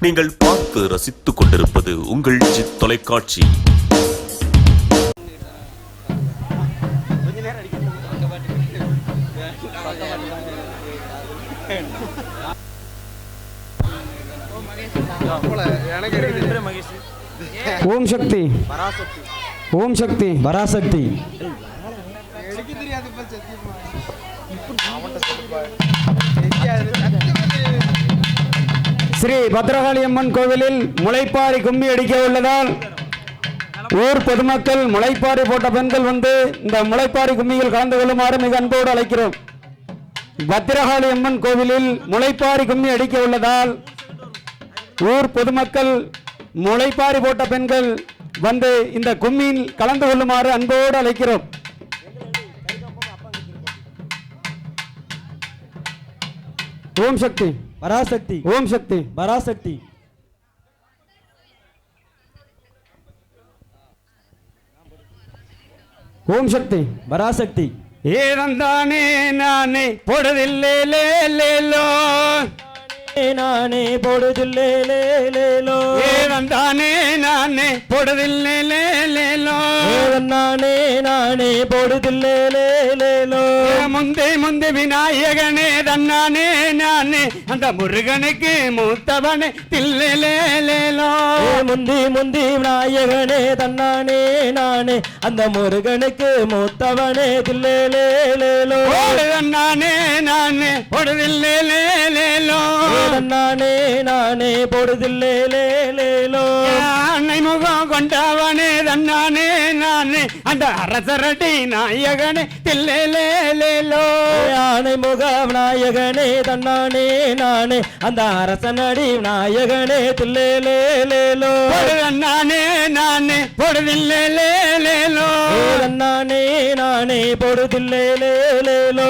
நீங்கள் பார்த்து ரசித்துக் கொண்டிருப்பது உங்கள் ஜித் தொலைக்காட்சி. ஓம் சக்தி ஓம் சக்தி பராசக்தி ஸ்ரீ பத்ரகாளி அம்மன் கோவிலில் முளைப்பாரி கும்மி அடிக்க உள்ளதால் ஊர் பொதுமக்கள் முளைப்பாரி போட்ட பெண்கள் வந்து இந்த முளைப்பாரி கும்மியில் கலந்து கொள்ளுமாறு மிக அன்போடு அழைக்கிறோம். பத்ரகாளி அம்மன் கோவிலில் முளைப்பாரி கும்மி அடிக்க உள்ளதால் ஊர் பொதுமக்கள் முளைப்பாரி போட்ட பெண்கள் வந்து இந்த கும்மியில் கலந்து கொள்ளுமாறு அன்போடு அழைக்கிறோம். ஓம் சக்தி பராசக்தி ஓம் சக்தி பராசக்தி ஓம் சக்தி பராசக்தி ஏனந்தானே நானே பொடுதில்லே லேலோ நானே பொடுதில்லேலேலோ ஏனந்தானே நானே பொடுதில்லே லேலோ நானே நானே பொடுதில்லேலேலோ முந்தை முந்தை விநாயகனே தன்னானே நானே அந்த முருகனுக்கு மூத்தவனே தில்லேலேலோ முந்தி முந்தி விநாயகனே தன்னானே நானே அந்த முருகனுக்கு மூத்தவனே தில்லேலேலோ தன்னானே நானே பொடுதில்லே லேலோ நானே நானே பொடுதில்லேலேலோ அன்னை முகம் கொண்டவனே தன்னானே நானே அந்த அரசரடி நாயகனே தில்லேலேலோ யானை முக விநாயகனே தன்னானே நானே அந்த அரசனடி விநாயகனே தில்லேலேலோ நானே நானே பொடுதில்லேலோ நானே நானே பொடுதில்லேலேலோ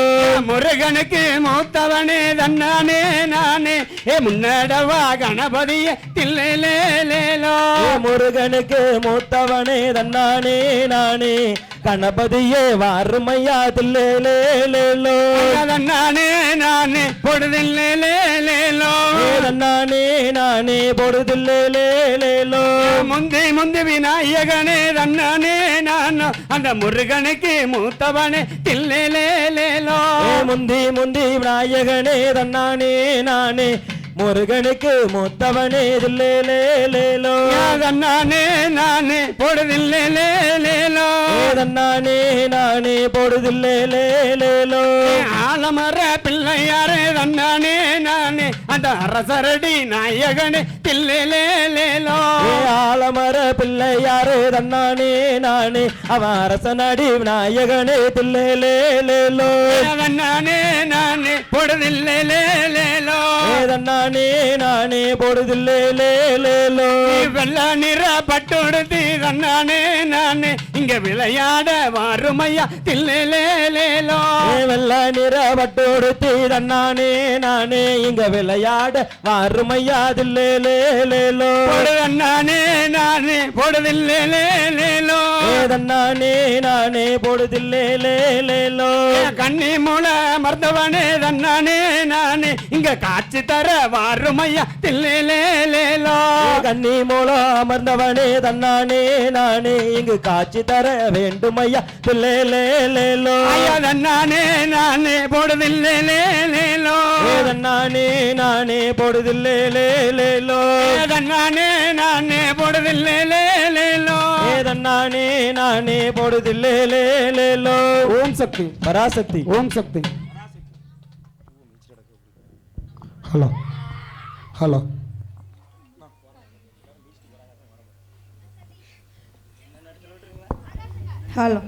முருகனுக்கு மூத்தவனே தன்னானே நானே ஏ முன்னடவா கணபதிய தில்லேலேலோ முருகனுக்கு மூத்தவனே தன்னானே நானே கணபதியே வாருமையா தில்லேலேலோ தன்னானே நானே பொடுதில்லேலோ நானே நானே பொடுதில்லேலேலோ முந்தி முந்தி விநாயகனே தன்னானே நானோ அந்த முருகனுக்கு மூத்தவனே தில்லேலேலோ முந்தி முந்தி விநாயகனே தன்னானே நானே முருகனுக்கு மூத்தவனே தில்லேலேலோ தன்னானே நானே பொடுதில்லேலோ நானே நானே பொடுதில்லேலேலோ ஆலமர பிள்ளையாரே தன்னானே நானே அந்த அரசரடி நாயகனே தில்லேலேலோ ஆலமர பிள்ளையாரே தன்னானே நானே அவன் அரசனடி விநாயகனே தில்லேலேலோ தன்னானே நானே பொடுதில்லேலோ நானே நானே பொடுதில்லேலேலோ வெள்ள நிற பட்டுடுத்தி தன்னானே நானே இங்க விளையாட வாருமையா தில்லேலேலோ வெள்ள நிற பட்டுடுத்தி தன்னானே நானே இங்க விளையாட வாருமையா தில்லேலேலோ தன்னானே நானே பொடுதில்லேலோ தன்னானே நானே பொடுதில்லேலேலோ கண்ணி மூல மர்த்தவனே தன்னானே நானே இங்க காட்சி தர வாருமையா தில்லேலேலோ கண்ணி மூலம் அமர்ந்தவனே தன்னானே நானே இங்கு காட்சி தர வேண்டுமையா தில்லேலேலோ தன்னானே நானே பொடுதில்லேலோ தன்னானே நானே பொடுதில்லேலேலோ தன்னானே நானே பொடுதில்லேலோ தன்னானே நானே பொடுதில்லேலேலோ ஓம் சக்தி பராசக்தி ஓம் சக்தி. ஹலோ ஹலோ ஹலோ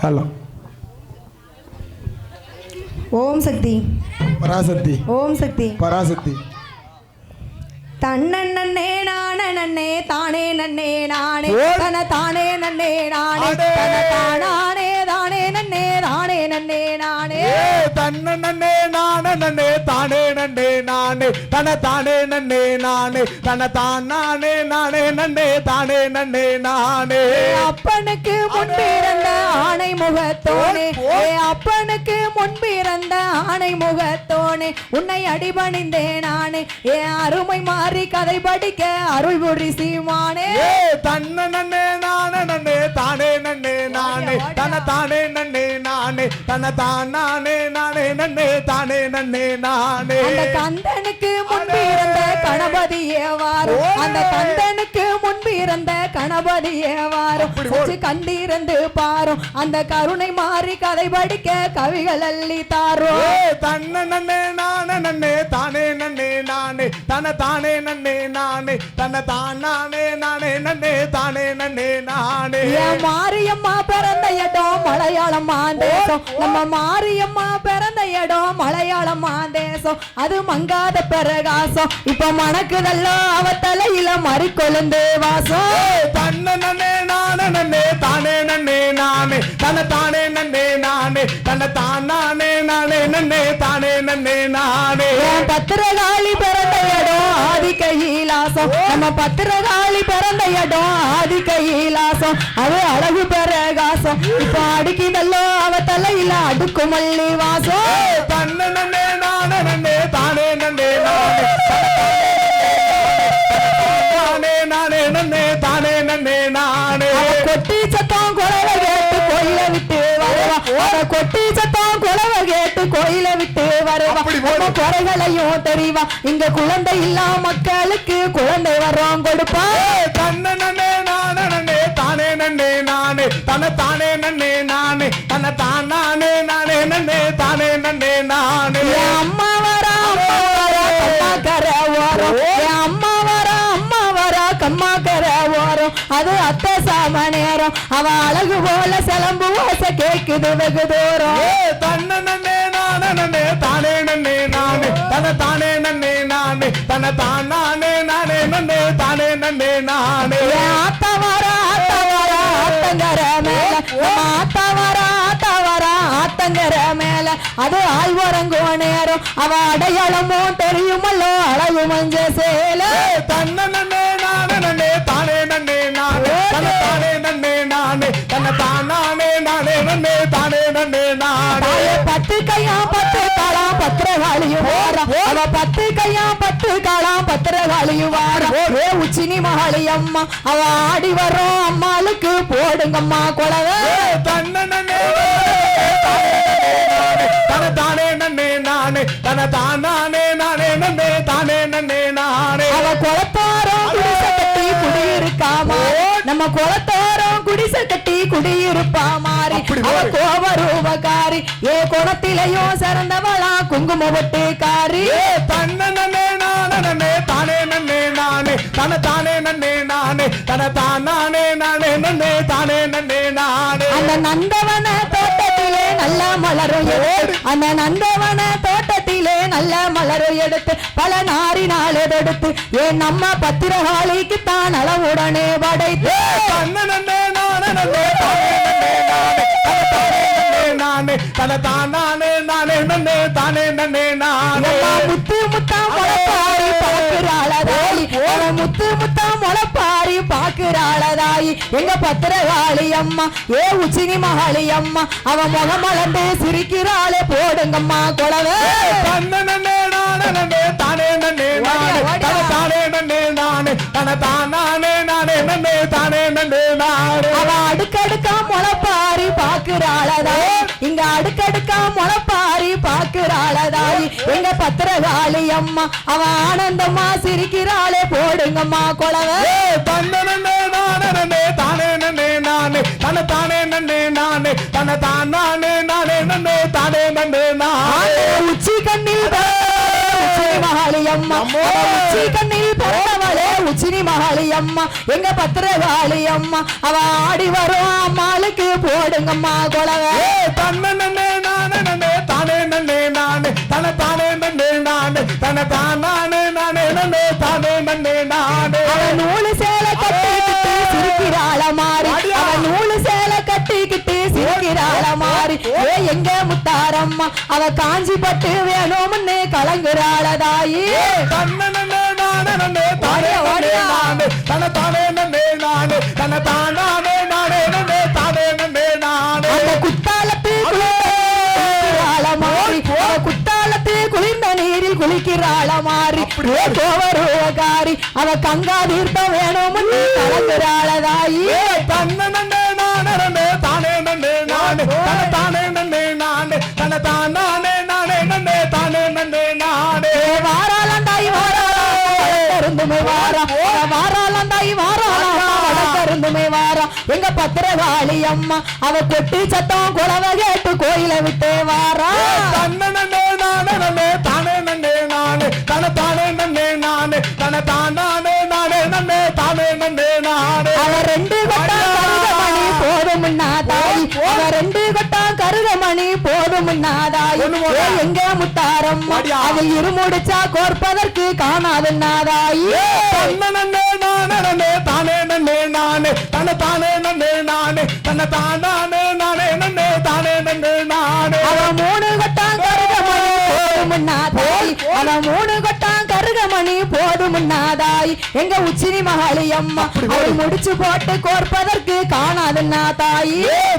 ஹலோ ஓம் சக்தி பராசக்தி ஓம் சக்தி பராசக்தி. தன்னே நானே தானே நன்னே நானே தன தானே நன்னே நானே தன தானே தானே நன்னே நன்னே தானே நன்னே நானே தன்ன நன்னே நானே நன்னே தானே நன்னே நானே தன தானே நன்னே நானே தன தான் நானே நானே நன்னே தானே நன்னே நானே அப்பனுக்கு முன்பிறந்த ஆணை முகத்தோனே அப்பனுக்கு முன்பிறந்த ஆணை முகத்தோனே உன்னை அடிபணிந்தே நானே அருமை மாறி கதை படிக்க அருள் புரி சீமானே தன்ன நன்னே நானே நன்னே தானே நன்னே நானே தன தானே நன்னே நானே தன தான் நானே நானே நன்னே தானே நன்னே நானே அந்த கந்தனுக்கு முன்பிறந்த கணபதியே வாரும் அந்த கந்தனுக்கு முன்பிறந்த கணபதியே வாரும் கண்டிருந்து பாரும் அந்த கருணை மாறி கதை படிக்க கவிகள் அள்ளி தாரும் தன்ன நன்னே நானே நன்னே தானே நன்னே நானே தன தானே நன்னே நானே தன தான் நானே நானே நன்னே தானே நன்னே நானே மாரியம்மா பிறந்த இடம் மலையாளம் தேசம் நம்ம மாரியம்மா பிறந்த இடம் மலையாளம் தேசம் அது மங்காத பிரகாசம் இப்ப மணக்குதல்ல அவ தலையில மறி கொழுந்து வாசம் தன்ன நன்னே நானே நன்னே தானே நன்னே நானே தன தானே நன்னே நானே தன தான் நானே நானே நன்னே தானே நன்னே நானே பத்திரகாளி பிறந்த இடம் ஆதி கையிலாசம் நம்ம பத்திரகாளி பிறந்த இடம் ஆதி கையிலாசம் அது அழகு பிரகாசம் இப்ப அடிக்குதல்லோ அவ தலையில அடுக்கு மல்லி வாசம் தன்ன நன்னே நானே நன்னே தானே நன்னே நானே தானே நானே நன்னே தானே நன்னே நானே கொட்டி சத்தம் குழவை கேட்டு கோயில விட்டு வருவா கொட்டி சத்தம் குழவை கேட்டு கோயில விட்டு வருவா குறைகளையும் தெரிவா இங்க குழந்தை இல்லா மக்களுக்கு குழந்தை வரோம் கொடுப்பா தன்ன நன்னே நானே நன்னே தானே நன்னே நானே தன தானே நன்னே நானே தன தான் நானே நானே நன்னே தானே நன்னே நானே அம்மா வரா கம்மா கர ஓரம் அம்மா வரா கம்மா கர ஓரம் அது அத்தை சாம நேரம் அவ அழகு போல சிலம்பு ஓச கேக்குது வெகு தூரம் தன்ன நன்னே நானே நன்னே தானே நன்னே நானே தன தானே நன்னே நானே தன தான் நானே நானே நன்னே தானே நன்னே நானே ஆத்தா வரா ஆத்தங்கர மேல ஆத்தா வரா ஆத்தங்கர மேல அது ஆய்வரங்கோ நேரம் அவ அடையாளமும் தெரியுமல்லோ அழகு மஞ்ச சேல தன்ன நன்னே நானே நன்னே தானே நன்னே நானே தன தானே நன்னே நானே தன தான் நானே நானே நன்னே தானே நன்னே நானே பத்து கையா பத்து காலாம் பத்திரகாளியும் வாரம் அவ பத்து கையா பத்து காலாம் பத்திரகாளியும் வாரம் உச்சினி மகாளி அம்மா அவ ஆடி வரும் அம்மாளுக்கு போடுங்கம்மா குழவை தன்ன நன்னே தன தானே நன்னே நானே தன தான் நானே நானே நன்னே தானே நன்னே நானே அவ குளத்தாரம் குடிசை கட்டி குடியிருக்கா மாறி நம்ம குளத்தாரம் குடிசை கட்டி குடியிருப்பா மாறி அவ கோபரூபகாரி குணத்திலையும் சிறந்தவளா குங்கும பொட்டுக்காரி தன்ன நன்னே நானே நன்னே தானே நன்னே நானே தன தானே நன்னே நானே தன தான் நானே நானே நன்னே தானே நன்னே நானே அந்த நந்தவன தோட்டத்திலே நல்ல மலரும் அந்த நந்தவன தோட்டத்திலே நல்ல மலரும் எடுத்து பல நாரினால் எடுத்து நம்ம பத்திரகாளிக்கு தான் அளவுடனே படைத்து தன்ன நன்னே நானே நன்னே தானே நன்னே நானே தன தான் நானே நானே நன்னே தானே நன்னே நானே முத்து முத்தா முளப்பாரி பாக்குறாளதாயி முத்து முத்தா முளப்பாரி பாக்குறாளதாயி எங்க பத்திரகாளி அம்மா உச்சினி மகாளி அம்மா அவ முகம் மலர்ந்து சிரிக்கிறாளே போடுங்கம்மா குழவை தன்ன நன்னே நானே நன்னே தானே நன்னே நானே தன தானே நன்னே நானே தன தான் நானே நானே நன்னே தானே நன்னே நானே அவ அடுக்கடுக்கா முளப்பாரி பாக்குறாளதாயி இங்க அடுக்கடுக்கா முளப்பாரி பாக்குறாளதாயி எங்க பத்திரகாளி அம்மா அவ ஆனந்தமா சிரிக்கிறாளே போடுங்கம்மா குழவை தன்ன நன்னே நானே நன்னே தானே நன்னே நானே தன தானே நன்னே நானே தன தான் நானே நானே நன்னே தானே நன்னே நானே உச்சி கண்ணில் உச்சினி மகாளி அம்மா உச்சி கண்ணில் பிறந்தவளே உச்சினி மகாளி அம்மா எங்க பத்திரகாளி அம்மா அவ ஆடி வரும் அம்மாளுக்கு போடுங்கம்மா குழவை தன்ன நன்னே நானே நன்னே தானே நன்னே நானே தன தானே நன்னே நானே தன தான் நானே நானே நன்னே தானே நன்னே நானே அவ நூலு சேலை கட்டிக்கிட்டு சிரிக்கிறாள மாறி அவ நூலு சேலை கட்டிக்கிட்டு சிரிக்கிறாள மாறி முத்தாரம்மா அவ காஞ்சி பட்டு வேணும்னு கலங்குறாள தாயி தன்ன நன்னே நானே நன்னே தானே நன்னே நானே தன தானே நன்னே நானே தன தானே நானே நன்னே தானே நன்னே நானே அந்த குத்தாலத்து குளிக்கிறாள மாறி குத்தாலத்து குளிர்ந்த நீரில் குளிக்கிறாள மாறி கோவருவகாரி அவ கங்கா தீர்த்தம் வேணும்னு கலங்குறாள தாயி தன்ன நன்னே நானே நன்னே தானே நன்னே நானே தன தானே நன்னே நானே தன தானே நானே நன்னே தானே நன்னே நானே வாராளந்தாய் வாராளந்துமே வாரா வாராளந்தாய் வாராளந்துமே வாரா எங்க பத்திரகாளி அம்மா அவ கொட்டி சத்தம் குளவ கேட்டு கோயில விட்டு வாரா தன்ன நன்னே நானே நன்னே தானே நன்னே நானே தன தானே நன்னே நானே தன தானே நானே நன்னே தானே நன்னே நானே அவ ரெண்டு கொட்டா கருகமணி போதும்னா தாய் அவ ரெண்டு கொட்டா கருகமணி போதும்னா தாய் எங்க முத்தாரம்மா அது இருமுடிச்சா கோர்ப்பதற்கு காணாதுன்னா தாய் தன்ன நன்னே நானே நன்னே தானே நன்னே நானே தன தானே நன்னே நானே தன தானே நானே நன்னே தானே நன்னே நானே அவ மூணு கொட்டா கருகமணி போதும்னா தாய் அவ மூணு கொட்டா கருகமணி போதும்னா தாய் எங்க உச்சினி மகாளி அம்மா அவள் முடிச்சு போட்டு கோர்ப்பதற்கு காணாதுன்னா தாய்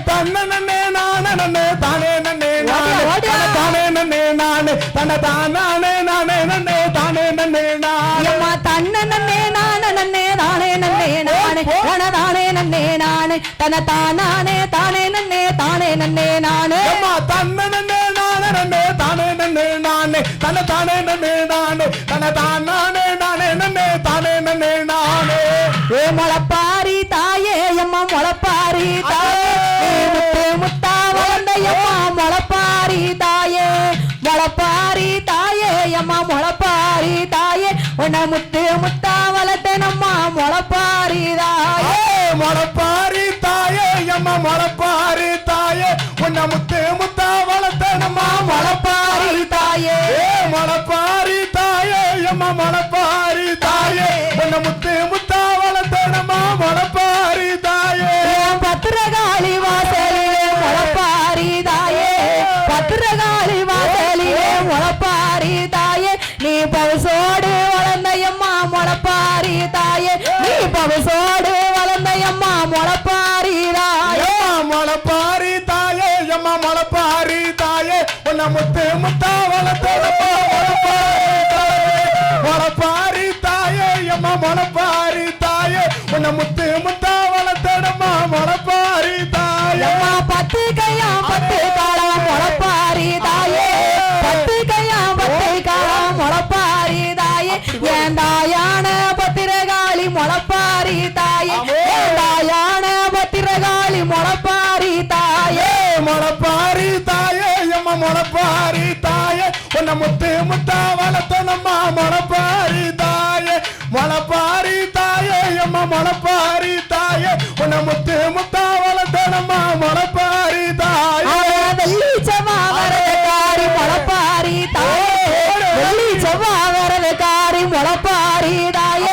தன்ன நன்னே நானே நன்னே தானே நன்னே நானே தானே நன்னே நானே தன தானே நானே நன்னே தானே நன்னே நானே அம்மா தன்ன நன்னே நானே நன்னே தானே நன்னே நானே தானே நன்னே நானே தன தானே தானே நன்னே தானே நன்னே நானே அம்மா தன்ன நன்னே நானே நன்னே தானே நன்னே நானே தன தானே நன்னே நானே தன தானே நானே நன்னே தானே நன்னே நானே ஏ முளப்பாரி தாயே அம்மா முளப்பாரி தாயே முத்து முத்தா வளர்ந்தையம்மா முளப்பாரி தாயே முளப்பாரி தாயே அம்மா முளப்பாரி தாயே உன்னை முத்து முத்தா வளர்த்தனம்மா முளப்பாரி தாயே முளப்பாரி தாயே அம்மா முளப்பாரி தாயே உன்னை முத்து முத்தா வளர்த்தனம்மா முளப்பாரி தாயே முளப்பாரி தாயே அம்மா முளப்பாரி தாயே உன்னை முத்து முத்தா வளர்த்தனம்மா முளப்பாரி தாயே பத்திரகாளி வாசலிலே முளப்பாரி தாயே பத்திரகாளி வாசலிலே முளப்பாரி தாயே நீ பவுசோடு வளர்ந்தையம்மா முளப்பாரி தாயே நீ பவுசோடு வளர்ந்தையம்மா முளப்பாரி தாயே முளப்பாரி தாயே அம்மா முளப்பாரி தாயே உன்னை முத்து முத்தா வளர்த்தனம்மா முளப்பாரி தாயே அம்மா முளப்பாரி தாயே உன்னை முத்து முத்தா வளர்த்தனம்மா முளப்பாரி தாயே அம்மா பத்து கையா பத்து காலம் முளப்பாரி தாயே பத்து கையா பத்து காலம் முளப்பாரி தாயே ஏன் தாயான பத்திரகாளி முளப்பாரி தாயே ஏன் தாயான பத்திரகாளி முளப்பாரி தாயே முளப்பாரி தாயே அம்மா முளப்பாரி தாயே உன்னை முத்து முத்தா வளர்த்தனம்மா முளப்பாரி தாயே முளப்பாரி தாயே அம்மா முளப்பாரி தாயே உன்னை முத்து முத்தா வளர்த்தனம்மா முளப்பாரி தாயே வெள்ளி செவ்வா வரதக்காரி முளப்பாரி தாயே வெள்ளி செவ்வா வரதக்காரி முளப்பாரி தாயே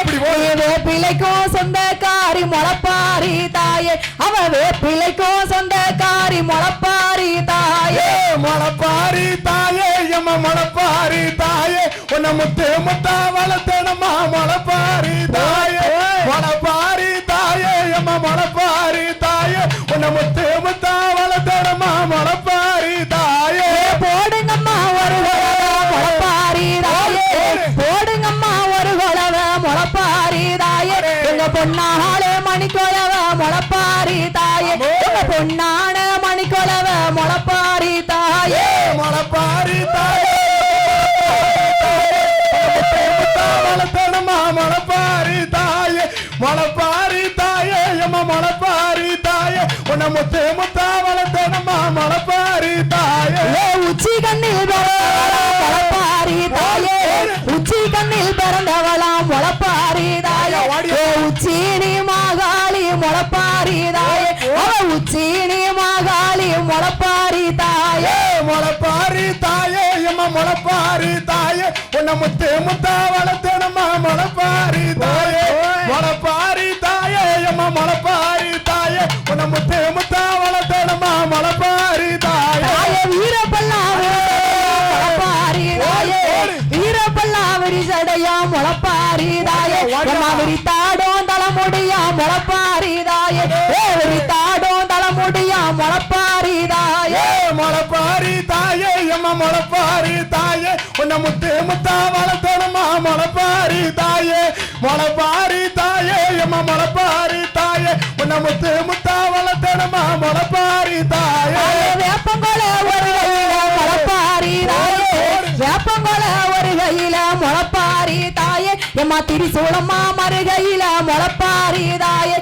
வேப்பிலைக்கும் சொந்தக்காரி முளப்பாரி தாயே அவ வேப்பிலைக்கும் சொந்தக்காரி முளப்பாரி தாயே முளப்பாரி தாயே அம்மா முளப்பாரி தாயே உன்னை முத்து முத்தா வளர்த்தனம்மா முளப்பாரி தாயே முளப்பாரி தாயே அம்மா முளப்பாரி தாயே உன்னை முத்து முத்தா வளர்த்தனம்மா முளப்பாரி தாயே போடுங்கம்மா ஒரு குலவ முளப்பாரி தாயே போடுங்கம்மா ஒரு குலவ முளப்பாரி தாயே எங்க பொன்னாளே மணிக்குலவ முளப்பாரி தாயே எங்க பொன்னான மணிக்குலவ முளப்பாரி தாயே முளப்பாரி தாயே வளர்த்தனம்மா முளப்பாரி தாயே முளப்பாரி தாயே அம்மா முளப்பாரி தாயே உன்னை முத்து முத்தா வளர்த்தனம்மா முளப்பாரி தாயே உச்சி கண்ணில் பிறந்தவளாம் முளப்பாரி தாயே உச்சி கண்ணில் பிறந்தவளாம் முளப்பாரி தாயே உச்சீனி மாகாளி முளப்பாரி தாயே அவ உச்சீனி மாகாளி முளப்பாரி தாயே முளப்பாரி தாயே அம்மா முளப்பாரி தாயே உன்னை முத்து முத்தா வளர்த்தனம்மா முளப்பாரி தாயே முளப்பாரி தாயே அம்மா முளப்பாரி தாயே உன்னை முத்து முத்தா வளர்த்தனம்மா முளப்பாரி தாயே வீரப்பல்லா விரிசடையா முளப்பாரி தாயே எம்மா விரித்தாடும் தலைமுடியா முளப்பாரி தாயே விரித்தாடும் தலைமுடியா முளப்பாரி தாயே முளப்பாரி தாயே எம்மா முளப்பாரி தாயே உன்னை முத்து முத்தா வளர்த்தணுமா முளப்பாரி தாயே முளப்பாரி தாயே எம்மா முளப்பாரி தாயே உன்னை முத்து முத்தா வளர்த்தணுமா முளப்பாரி தாயே வேப்பங்கொல ஒரு கையில முளப்பாரி தாயே வேப்பங்கொல ஒரு கையில முளப்பாரி தாயே எம்மா திரிசூலம்மா மறுகையில முளப்பாரி தாயே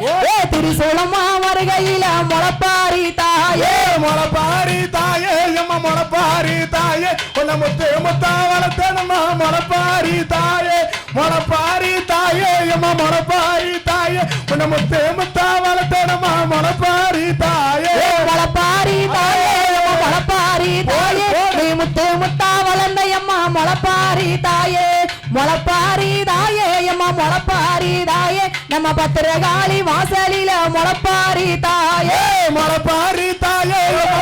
திரிசூலம்மா மறுகையில முளப்பாரி தாயே முளப்பாரி தாயே எம்மா முளப்பாரி தாயே உன்னை முத்து முத்தா வளர்த்தணுமா முளப்பாரி தாயே முளப்பாரி தாயே எம்மா முளப்பாரி தாயே உன்னை முத்து முத்தா வளர்த்தணுமா முளப்பாரி தாயே முளப்பாரி தாயே எம்மா முளப்பாரி தாயே நீ முத்து முத்தா வளர்ந்த எம்மா முளப்பாரி தாயே முளப்பாரி தாயே எம்மா முளப்பாரி தாயே நம்ம பத்திரகாளி வாசலில முளப்பாரி தாயே முளப்பாரி தாயே எம்மா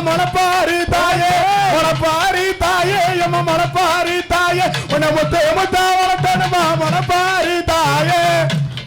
முளப்பாரி தாயே முளப்பாரி தாயே எம்மா முளப்பாரி தாயே உன்னை முத்து முத்தா வளர்த்தணுமா முளப்பாரி தாயே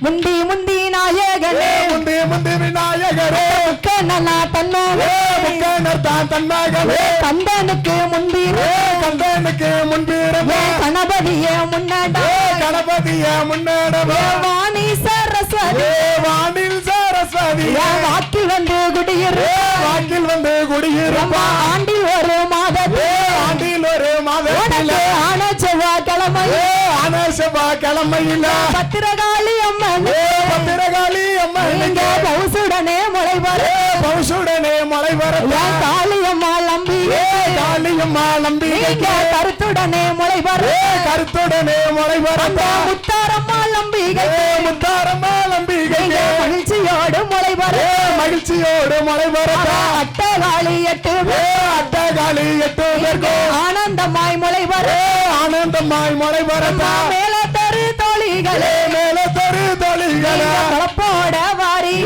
முந்தி முந்தி நாயகனே முந்தி முந்தி விநாயகரே கண்ணனா தன்னோவே முக்கனர் தான் தன்மகனே கந்தனுக்கு முன்பீரே கந்தனுக்கு முன்பிருந்தே கணபதியே முன்னடா கணபதிய முன்னேடவே வாணி சரஸ்வதி வானில் சரஸ்வதி வாக்கில் வந்து குடியிரு வாக்கில் வந்து குடியிருப்பா ஆண்டில் ஒரு மாதத்தே ஆண்டில் ஒரு மாதத்தில் ஆன செவ்வாய்க்கிழமையே ஆன செவ்வாய்க்கிழமையில பத்திரகாளி அம்மன் பத்திரகாளி அம்மன் இங்க பவுசுடனே முளைவர் பவுசுடனே மழை வரப்பா காளியம்மா நம்பிக்கை காளியம்மா நம்பிக்கை இங்க கருத்துடனே முளைவர் கருத்துடனே மழை வரப்பா முத்தாரம்மா நம்பிக்கை முத்தாரம்மா நம்பிக்கை இங்க மகிழ்ச்சியோடு முளைவர் மகிழ்ச்சியோடு மழை வரப்பா அட்டகாளி 8 பேர் அட்டகாளி 8 பேருக்கு ஆனந்தமாய் முளைவர் ஆனந்தமாய் மழை வரப்பா மேல தரு தோழிகளே மேல தரு தொழில்களா கலப்போட வாரி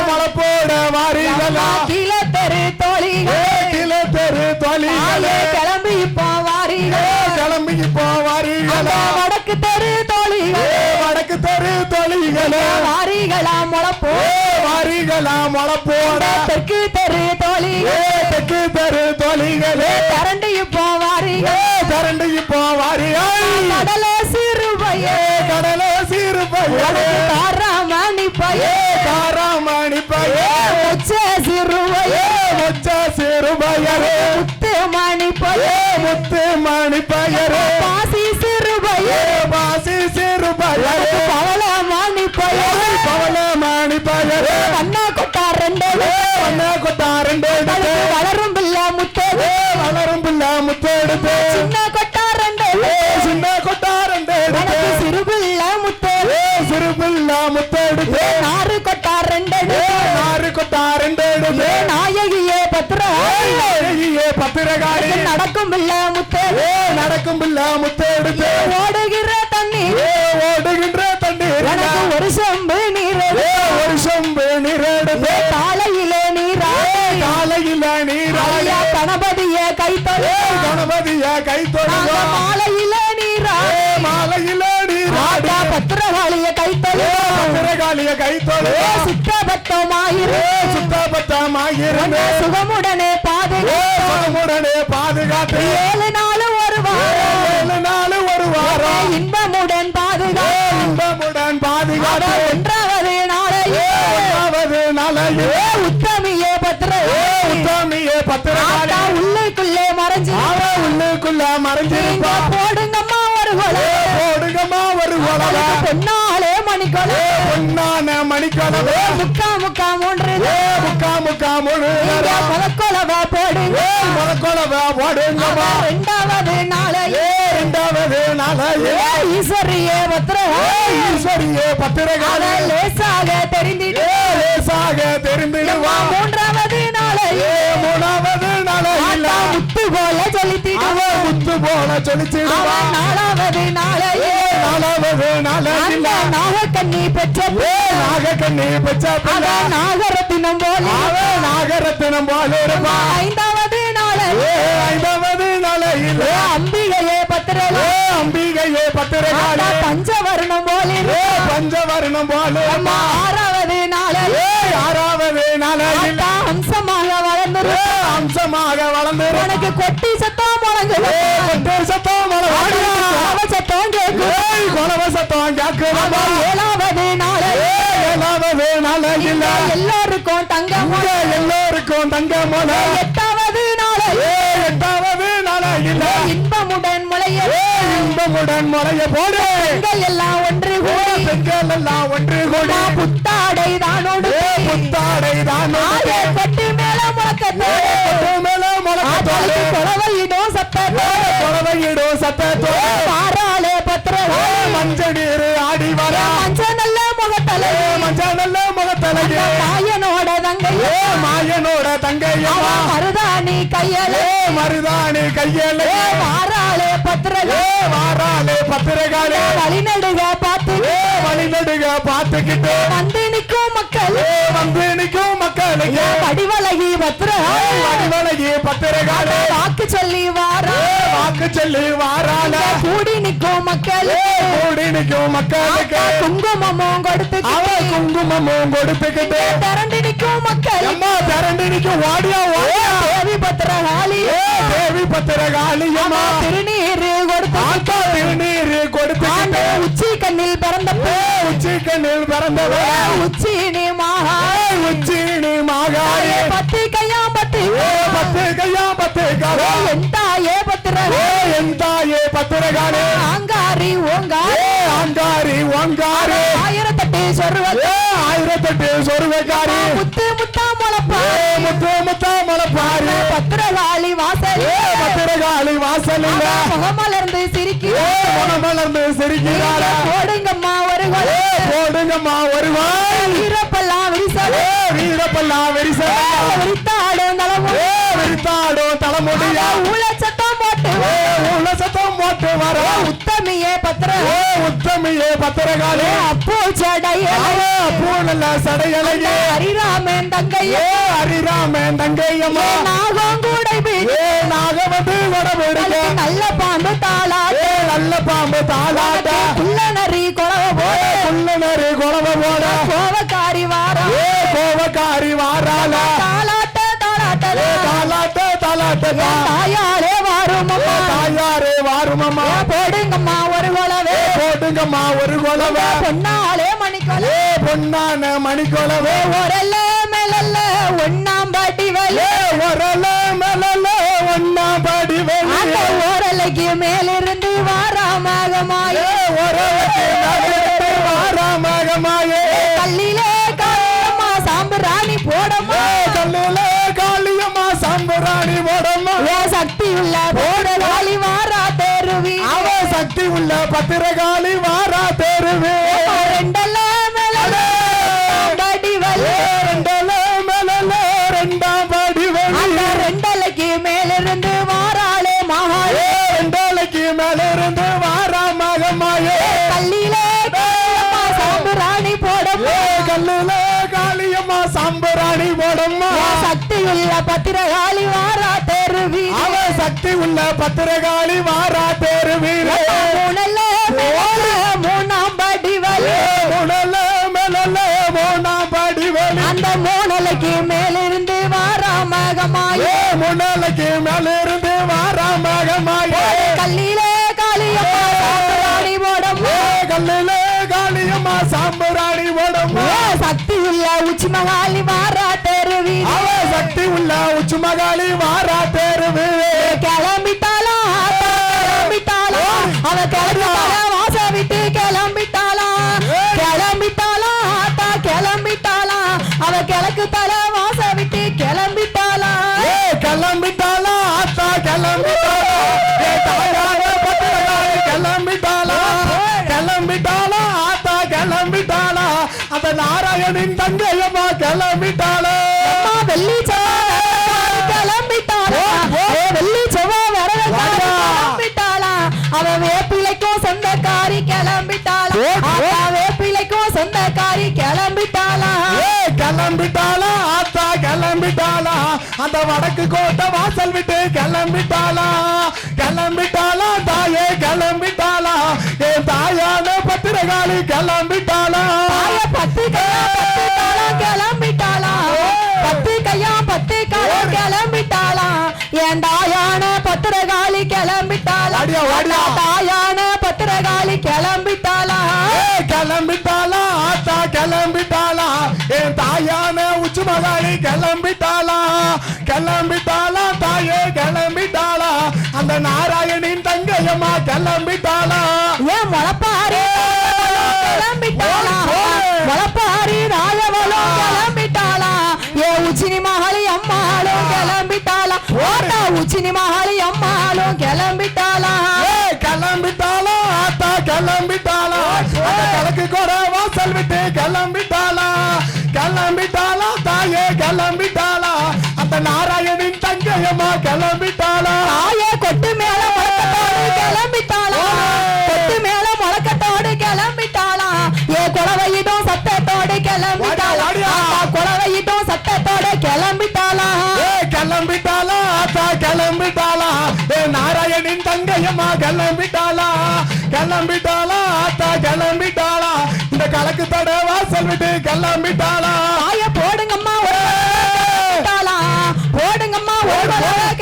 மலப்போட வாரிகளா கீழே தெரு தோழிகளே கிள தெரு தொழில்களே கிளம்பி இப்போ வாரிகளே கிளம்பி இப்போ வாரிகளா வடக்கு தெரு தோழிகளே வடக்கு தெரு தொழில்களே வாரிகளா முளப்போ வாரிகளா மலப்போட தெற்கு தெரு தோழிகளே தெற்கு தெரு தொழில்களே கரண்டு இப்போ வாரிகளே கரண்டு இப்போ வாரிகள் கடல சிறுபையே கடல சீரு பையனே காராமணி பையே காராமணி பையே உச்ச சிறுபையே மொச்ச சீரு பையனே முத்து மணி பையே முத்து மணி பையனே பாசி சிறுபையே பாசி சீரு பையனே பவள மணி பையே பவள மணி பையனே கண்ணா கொட்டா ரெண்டு அண்ணா கொட்டா ரெண்டு எடுத்து வளரும் பிள்ளை முத்து வளரும் பிள்ளை முத்தெடுத்து சின்ன கொட்டா ரெண்டு சின்ன கொட்டா ரெண்டு எடுத்து சிறு பிள்ளை முத்து சிறு பிள்ளை முத்தெடுத்து நாறு கொட்டா ரெண்டு நாறு கொட்டா ரெண்டு எடுத்து நாயகியே பத்திர பத்திரகாளி நடக்கும் பிள்ளை முத்து நடக்கும் பிள்ளை முத்தெடுத்து ஓடுகிற தண்ணி ஓடுகின்ற தண்ணீர் எனக்கு ஒரு செம்பு நீர் ஒரு சொம்பு நீரெடுத்து காலையிலே நீரா காலையில நீராய கணபதியே கைத்தொழு கணபதிய கை தொழுவா மாலையில நீரா மாலையில நீராடி பத்திரகாளிய கைத்தொழு பத்திரகாளிய கை தொழுவா சுத்தபத்தமாயிரு சுத்தபத்தமாயிருந்து சுகமுடனே உடனே பாதுகாத்து 7 நாள் ஒரு வாரம் 7 நாள் ஒரு வாரம் இன்பமுடன் பாதுகாப்பு இன்பமுடன் பாதுகாத்து 1வது நாளையே 1வது நாளையே உத்தமியே பத்திர உத்தமியே பத்திரகாளி உள்ளுக்குள்ளே மறைஞ்சு உள்ளுக்குள்ள மறைஞ்சிருப்பா போடுங்கம்மா ஒரு கொலை போடுங்கம்மா ஒரு கொலவை பொன்னாலே மணிக்கொலை பொன்னான மணிக்கொலவே முக்கா முக்கா 3 முக்கா முழு முதற்கொலவை போடுங்க கொலவை போடுங்கம்மா 2வது நாளையே 2வது நாளையே ஈஸ்வரியே பத்திர ஈஸ்வரியே பத்திரகாளி லேசாக தெரிந்திடு லேசாக தெரிந்திடுவா 3வது நாளையே 3வது நாளையில் முத்து போல சொல்லித்திடு அவன் முத்து போல சொல்லிச்சிடுவா 4வது நாளையே 4வது நாளையில் நாகக்கண்ணி பெற்ற நாகக்கண்ணி பெற்ற பிள்ளை நாகரத்தினம் போல அவன் நாகரத்தினம் போல இருப்பா 5வது நாளையே 5வது நாளையில் பத்திரகாளி பஞ்சவர்ணம் போல பஞ்சவர்ணம் போல அம்மா 6வது நாளில் 6வது நாளையில் அம்சமாக வளர்ந்து அம்சமாக வளர்ந்து உனக்கு கொட்டி சத்தம் முழங்குது கொட்டி சத்தம் முழங்குது சத்தம் கேட்கும் கொலவ சத்தம் கேட்குது 7வது நாளில் 7வது நாளையில் எல்லாருக்கும் தங்கம் எல்லோருக்கும் தங்கம் 8வது நாளில் 8வது நாளையில் இன்பமுடன் முளைய இன்பமுடன் முளைய போடு பெண்கள் எல்லாம் ஒன்று கூடி பெண்கள் எல்லாம் ஒன்று கூடி புத்தாடை தானோடு புத்தாடை தான் கொட்டி மேல முழக்கத்தோடு மேல முழக்கத்தோடு குறவையிடும் சத்தத்தோடு குறவையிடும் சத்தத்தோடு பாராளே பத்திரம் மஞ்சள் நீர் ஆடி வர மஞ்ச நல்ல முகத்தலை மஞ்சள் நல்ல முகத்தலையே மாயனோட தங்கையே மாயனோட தங்கையம்மா மருதாணி கையலே மருதாணி கையலே பாராளே பத்திரம் வாராளே பத்திரகாளே வழிநடுக பார்த்து வழிநடுக பார்த்துக்கிட்டு வந்து நிற்கும் மக்கள் வந்து நிற்கும் மக்களுக்கு வடிவழகி பத்திரம் வடிவழகி பத்திரகாளே வாக்கு சொல்லி வாரா வாக்கு சொல்லி வாராள கூடி நிற்கும் மக்கள் கூடி நிற்கும் மக்களுக்கு குங்குமமும் கொடுத்து அவ குங்குமமும் கொடுத்துக்கிட்டு திரண்டு நிற்கும் மக்கள் அம்மா திரண்டு நிற்கும் வாடியா வாடியா தேவி பத்திரகாளி தேவி பத்திரகாளி அம்மா திருநீர் கொடுத்து ஆத்தா திருநீர் கொடுத்துக்கிட்டு உச்சி கண்ணில் பிறந்த உச்சி கண்ணில் பிறந்தவ உச்சி நீ மகாய் உச்சி நீ மாகாயே பத்து கையா பத்து பத்து கையா பத்து காலே என் தாயே பத்திரகாளி என் தாயே பத்திரகாளே ஆங்காரி ஓங்காரி ஆங்காரி ஓங்காரி 1008 சொருவல் 1008 சொருவக்காரி முத்து முத்தா முளப்பா முத்து முத்தா முளப்பாரி பத்திரகாளி வாசல் பத்திரகாளி வாசலில் முகமலர்ந்து சிரிக்கிறேன் மனமலர்ந்து சிரிக்கிறாள போடுங்கம்மா ஒரு போடுங்கம்மா வருவாய் வீரப்பெல்லாம் விரிசல் வீரப்பல்லா வெரிசல் விரித்தாடும் நலமும் விரித்தாடும் தலைமுடியா ஊழ சத்தம் போட்டு உள்ள சத்தம் போட்டு வர உத்தமியே பத்திர உத்தமியே பத்திரகாளி அப்போ சடைய பூ நல்ல சடையலையே ஹரிராமன் தங்கையே ஹரிராமன் தங்கையம்மா நாகம் கூடை நாகவந்து வடபெடுக்க நல்ல பாம்பு தாளா நல்ல பாம்பு தாளாட்ட புள்ளனரி குழவ போட புள்ளனரு குழவ போட கோவக்காரி வாரா கோவக்காரி வாரால தாளாட்ட தாளாட்ட தாளாட்ட தாளாட்ட தாயாரே வாரும் அம்மா தாயாரே வாருமம்மா போடுங்கம்மா ஒரு குழவே போட்டுங்கம்மா ஒரு குழவை பொன்னாலே மணிக்கொலை பொன்னான மணிக்கொலவே ஒரல்ல மேலல்ல ஒண்ணாம் பாட்டி வலி ஒரல மேலல ஒன்னா படி அந்த ஓரலைக்கு மேலிருந்து வாராமகமாயே வாராமகமாயே கல்லிலே காளியம்மா சாம்பிராணி போடம்மா கல்லுல காளியம்மா சாம்பராணி போடம்மா சக்தி உள்ள போடகாளி வாரா தேருவி அவ சக்தி உள்ள பத்திரகாளி வாரா தேருவே ரெண்டல்ல மேலல்ல பாட்டி வலி ரெண்டல மேலல ரெண்டாம் படி அந்த ரெண்டலைக்கு மேலிருந்து வாராளே மகாளே ரெண்டாளைக்கு மேல இருந்து வாராமகமாயே கல்லிலே காளியம்மா சாம்பிராணி போடம்மா கல்லுல காளியம்மா சாம்பராணி போடம்மா சக்தி உள்ள பத்திரகாளி வாரா தேருவி அவ சக்தி உள்ள பத்திரகாளி வாரா தேருவீர மூணல்ல மேலல்ல மூணாம் பாட்டி வலி முனல மேலல மூணாம் படி வலி அந்த மூணலைக்கு மேலிருந்து வாராமகமாயே முனலைக்கு மேல இருந்து வாராமகமாயே கல்லிலே காளியம்மா சாம்பிராணி போடம்மா கல்லுல காளியம்மா சாம்பராணி போடம்மா சக்தி உள்ள உச்சி மகாளி வாரா தேருவி அவ சக்தி உள்ள உச்சு மகாளி வாரா தேருவீர கிளம்பிட்டாளா கிளம்பிட்டாளா அவ கிளம்பிட்டாளா வாச விட்டு கிளம்பிட்டாளா கிளம்பிட்டாளா ஆத்தா கிளம்பிட்டாளா அவ கிழக்கு தலை வாச விட்டு கிளம்பிட்டாளா கிளம்பிட்டாளா ஆத்தா கிளம்பிட்டாளா தாயார பத்திரகாளி கிளம்பிட்டாளா கிளம்பிட்டாளா ஆத்தா கிளம்பிட்டாளா அந்த நாராயணின் தங்கையம்மா கிளம்பிட்டாளா வெள்ளி கிளம்பிட்டாளா வெள்ளி செவ்வா வரல கிளம்பிட்டாளா அவ வேப்பிலைக்கும் சொந்தக்காரி கிளம்பிட்டாளா வேப்பிலைக்கும் சொந்தக்காரி கிளம்பிட்டாளா கிளம்பிட்டாளா ஆத்தா கிளம்பிட்டாளா அந்த வடக்கு கோட்டை வாசல் விட்டு கிளம்பிட்டாளா கிளம்பிட்டாளா தாயே கிளம்பிட்டாளா என் என் தாயான பத்திரகாளி கிளம்பிட்டாளா வாடியா, வாடியா. தாயான பத்திரகாளி கிளம்பிட்டாளா கிளம்பிட்டாளா ஆத்தா கிளம்பிட்டாளா என் தாயான உச்சி மகாளி கிளம்பிட்டாளா கிளம்பிட்டாளா தாயே கிளம்பிட்டாளா அந்த நாராயணின் தங்கையம்மா கிளம்பிட்டாளா ஏன் முளப்பாரி கிளம்பிட்டாளா முளப்பாரி ராயவளும் கிளம்பிட்டாளா ஏன் உச்சினி மகாளி அம்மாளும் கிளம்பிட்டாளா ஓட்டா உச்சினி மகாளி அம்மாளும் கிளம்பிட்டாளா கிளம்பிட்டாளா ஆத்தா கிளம்பிட்டாளா அந்த கலக்கு கூட வாசல் விட்டு கிளம்பிட்டாளா கிளம்பிட்டாளா தாயே கிளம்பிட்டாளா அந்த நாராயணின் தங்கையம்மா கிளம்பிட்டாளா தாயே கொட்டு மேல முழக்கத்தோடு கிளம்பிட்டாளா கொட்டு மேல முழக்கத்தோடு கிளம்பிட்டாளா ஏ குளவையிடும் சத்தத்தோடு கிளம்பிட்டாளா குளவையிடும் சத்தத்தோடு கிளம்பிட்டாளா கிளம்பிட்டாளா ஆத்தா கிளம்பிட்டாளா ஏ நாராயணின் தங்கையம்மா கிளம்பிட்டாளா கிளம்பிட்டாளா ஆத்தா கிளம்பிட்டாளா இந்த கலக்கு தட வாசல் விட்டு கிளம்பிட்டாளா தாய போடுங்கம்மா கிளம்பிட்டாளா போடுங்கம்மா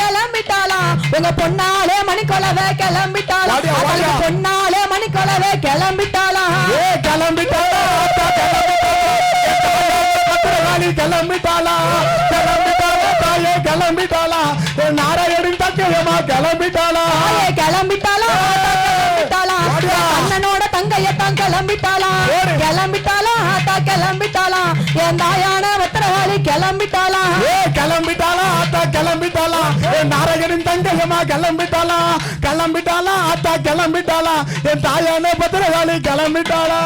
கிளம்பிட்டாளா உங்க பொன்னாலே மணிக்கொலவை கிளம்பிட்டாளா அவளுக்கு பொன்னாலே மணிக்கொலவை கிளம்பிட்டாளா கிளம்பிட்டாளா ஆத்தா கிளம்பிட்டாளா கிளம்பிட்டாளா தாயே கிளம்பிட்டாளா நாராயணின் தங்கையம்மா கிளம்பிட்டாளா கிளம்பிட்டாளா கிளம்பிட்டாளா அண்ணனோட தங்கையத்தான் கிளம்பிட்டாளா கிளம்பிட்டாளா ஆத்தா கிளம்பிட்டாளா என் தாயான பத்திரகாளி கிளம்பிட்டாளா கிளம்பிட்டாளா ஆத்தா கிளம்பிட்டாளா நாராயணின் தங்கையம்மா கிளம்பிட்டாளா கிளம்பிட்டாளா ஆத்தா கிளம்பிட்டாளா என் தாயான பத்திரகாளி கிளம்பிட்டாளா